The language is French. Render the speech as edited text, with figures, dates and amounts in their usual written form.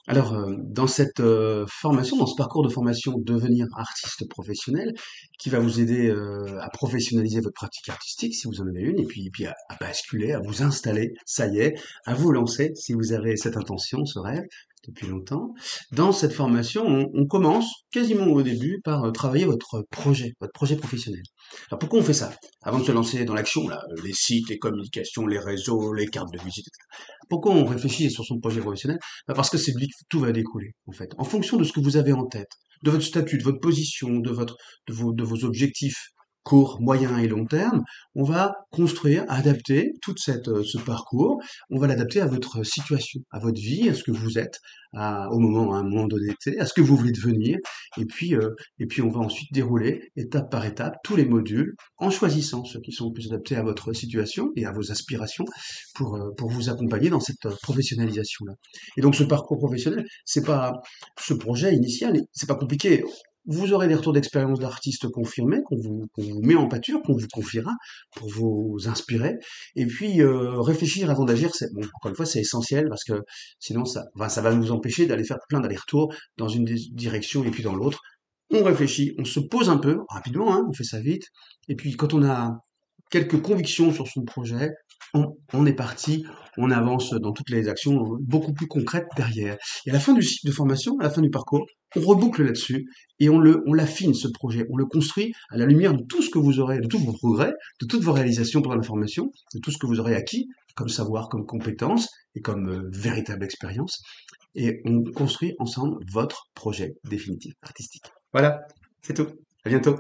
Alors, dans cette, formation, dans ce parcours de formation devenir artiste professionnel, qui va vous aider, à professionnaliser votre pratique artistique, si vous en avez une, et puis à basculer, à vous installer, ça y est, à vous lancer, si vous avez cette intention, ce rêve, depuis longtemps. Dans cette formation, on commence quasiment au début par, travailler votre projet professionnel. Alors pourquoi on fait ça? Avant de se lancer dans l'action, là, les sites, les communications, les réseaux, les cartes de visite, etc. Pourquoi on réfléchit sur son projet professionnel? Bah, parce que c'est de lui que tout va découler, en fait. En fonction de ce que vous avez en tête, de votre statut, de votre position, de vos objectifs court, moyen et long terme, on va construire, adapter ce parcours, on va l'adapter à votre situation, à votre vie, à ce que vous êtes, à un moment donné, à ce que vous voulez devenir, et puis on va ensuite dérouler étape par étape tous les modules en choisissant ceux qui sont plus adaptés à votre situation et à vos aspirations pour vous accompagner dans cette professionnalisation-là. Et donc ce parcours professionnel, c'est pas ce projet initial, c'est pas compliqué. Vous aurez des retours d'expérience d'artistes confirmés qu'on vous met en pâture, qu'on vous confiera pour vous inspirer. Et puis réfléchir avant d'agir, c'est bon, encore une fois, c'est essentiel parce que sinon ça va nous empêcher d'aller faire plein d'allers-retours dans une direction et puis dans l'autre. On réfléchit, on se pose un peu rapidement, hein, on fait ça vite. Et puis quand on a quelques convictions sur son projet, on est parti, on avance dans toutes les actions beaucoup plus concrètes derrière. Et à la fin du cycle de formation, à la fin du parcours, on reboucle là-dessus et on l'affine ce projet, on le construit à la lumière de tout ce que vous aurez, de tous vos progrès, de toutes vos réalisations pendant la formation, de tout ce que vous aurez acquis comme savoir, comme compétence et comme véritable expérience. Et on construit ensemble votre projet définitif artistique. Voilà, c'est tout. À bientôt.